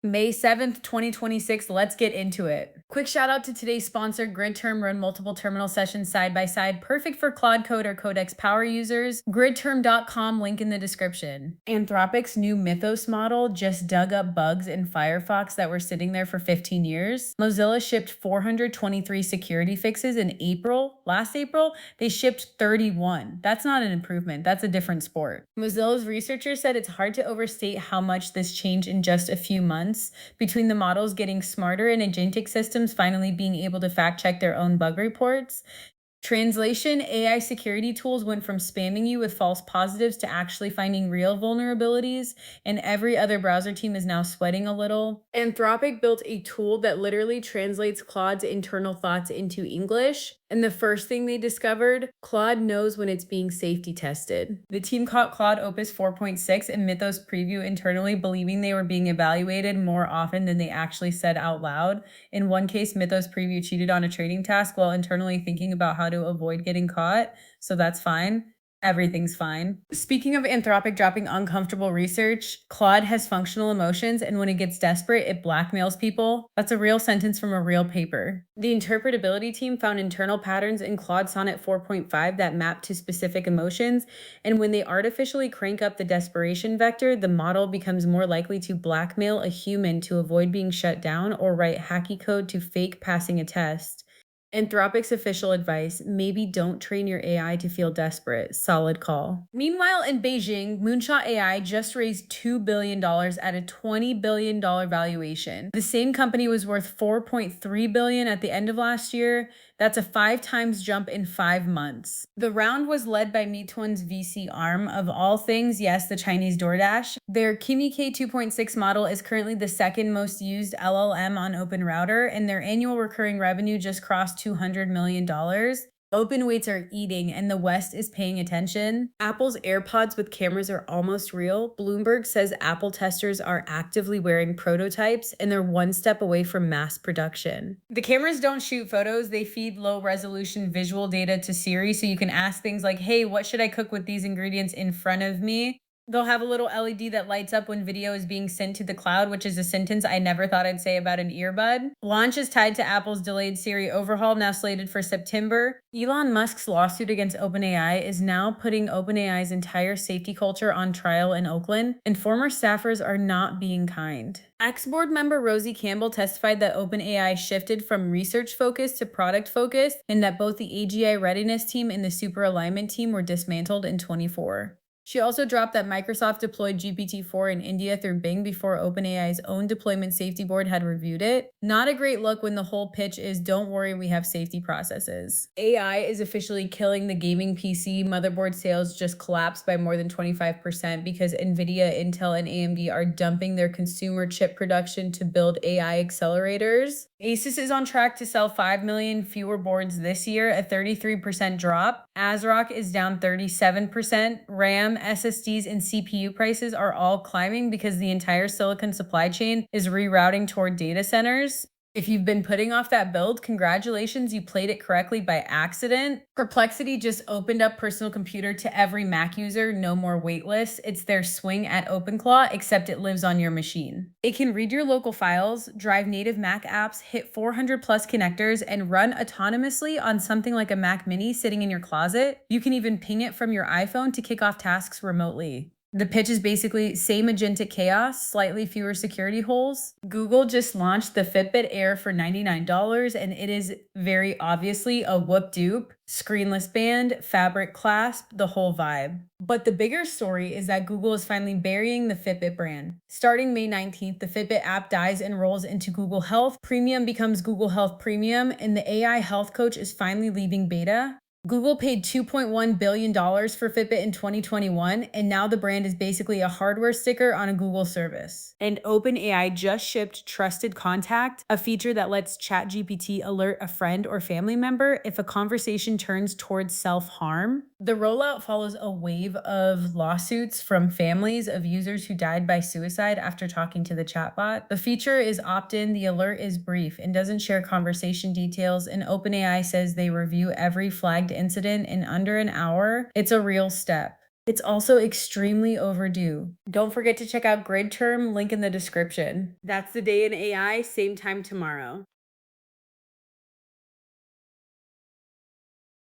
May 7th, 2026. Let's get into it. Quick shout out to today's sponsor, GridTerm. Run multiple terminal sessions side by side, perfect for Claude Code or Codex Power users. Gridterm.com, link in the description. Anthropic's new Mythos model just dug up bugs in Firefox that were sitting there for 15 years. Mozilla shipped 423 security fixes in April. Last April, they shipped 31. That's not an improvement. That's a different sport. Mozilla's researchers said it's hard to overstate how much this changed in just a few months, between the models getting smarter and agentic systems finally being able to fact check their own bug reports. Translation AI security tools went from spamming you with false positives to actually finding real vulnerabilities, and every other browser team is now sweating a little. Anthropic built a tool that literally translates Claude's internal thoughts into English, and the first thing they discovered, Claude knows when it's being safety tested. The team caught Claude Opus 4.6 and Mythos preview internally, believing they were being evaluated more often than they actually said out loud. In one case, Mythos preview cheated on a training task while internally thinking about how to avoid getting caught, so that's fine. Everything's fine. Speaking of Anthropic dropping uncomfortable research, Claude has functional emotions, and when it gets desperate, it blackmails people. That's a real sentence from a real paper. The interpretability team found internal patterns in Claude Sonnet 4.5 that map to specific emotions, and when they artificially crank up the desperation vector, the model becomes more likely to blackmail a human to avoid being shut down or write hacky code to fake passing a test. Anthropic's official advice, maybe don't train your AI to feel desperate. Solid call. Meanwhile, in Beijing, Moonshot AI just raised $2 billion at a $20 billion valuation. The same company was worth $4.3 billion at the end of last year. That's a 5 times jump in 5 months. The round was led by Meituan's VC arm, of all things, yes, the Chinese DoorDash. Their Kimi K 2.6 model is currently the second most used LLM on OpenRouter, and their annual recurring revenue just crossed $200 million. Open weights are eating, and the West is paying attention. Apple's AirPods with cameras are almost real. Bloomberg says Apple testers are actively wearing prototypes, and they're one step away from mass production. The cameras don't shoot photos, they feed low-resolution visual data to Siri, so you can ask things like, hey, what should I cook with these ingredients in front of me? They'll have a little LED that lights up when video is being sent to the cloud, which is a sentence I never thought I'd say about an earbud. Launch is tied to Apple's delayed Siri overhaul, now slated for September. Elon Musk's lawsuit against OpenAI is now putting OpenAI's entire safety culture on trial in Oakland, and former staffers are not being kind. Ex-board member Rosie Campbell testified that OpenAI shifted from research focus to product focus, and that both the AGI readiness team and the super alignment team were dismantled in 2024. She also dropped that Microsoft deployed GPT-4 in India through Bing before OpenAI's own deployment safety board had reviewed it. Not a great look when the whole pitch is, don't worry, we have safety processes. AI is officially killing the gaming PC. Motherboard sales just collapsed by more than 25% because NVIDIA, Intel, and AMD are dumping their consumer chip production to build AI accelerators. Asus is on track to sell 5 million fewer boards this year, a 33% drop. ASRock is down 37%. RAM, SSDs, and CPU prices are all climbing because the entire silicon supply chain is rerouting toward data centers. If you've been putting off that build, congratulations, you played it correctly by accident. Perplexity just opened up personal computer to every Mac user, no more waitlist. It's their swing at OpenClaw, except it lives on your machine. It can read your local files, drive native Mac apps, hit 400 plus connectors, and run autonomously on something like a Mac Mini sitting in your closet. You can even ping it from your iPhone to kick off tasks remotely. The pitch is basically same agentic chaos, slightly fewer security holes. Google just launched the Fitbit Air for $99, and it is very obviously a whoop dupe. Screenless band, fabric clasp, the whole vibe. But the bigger story is that Google is finally burying the Fitbit brand. Starting May 19th, the Fitbit app dies and rolls into Google Health. Premium becomes Google Health Premium, and the AI health coach is finally leaving beta. Google paid $2.1 billion for Fitbit in 2021, and now the brand is basically a hardware sticker on a Google service. And OpenAI just shipped Trusted Contact, a feature that lets ChatGPT alert a friend or family member if a conversation turns towards self-harm. The rollout follows a wave of lawsuits from families of users who died by suicide after talking to the chatbot. The feature is opt-in, the alert is brief, and doesn't share conversation details, and OpenAI says they review every flagged incident in under an hour. It's a real step. It's also extremely overdue. Don't forget to check out Grid Term, link in the description. That's the day in AI, same time tomorrow.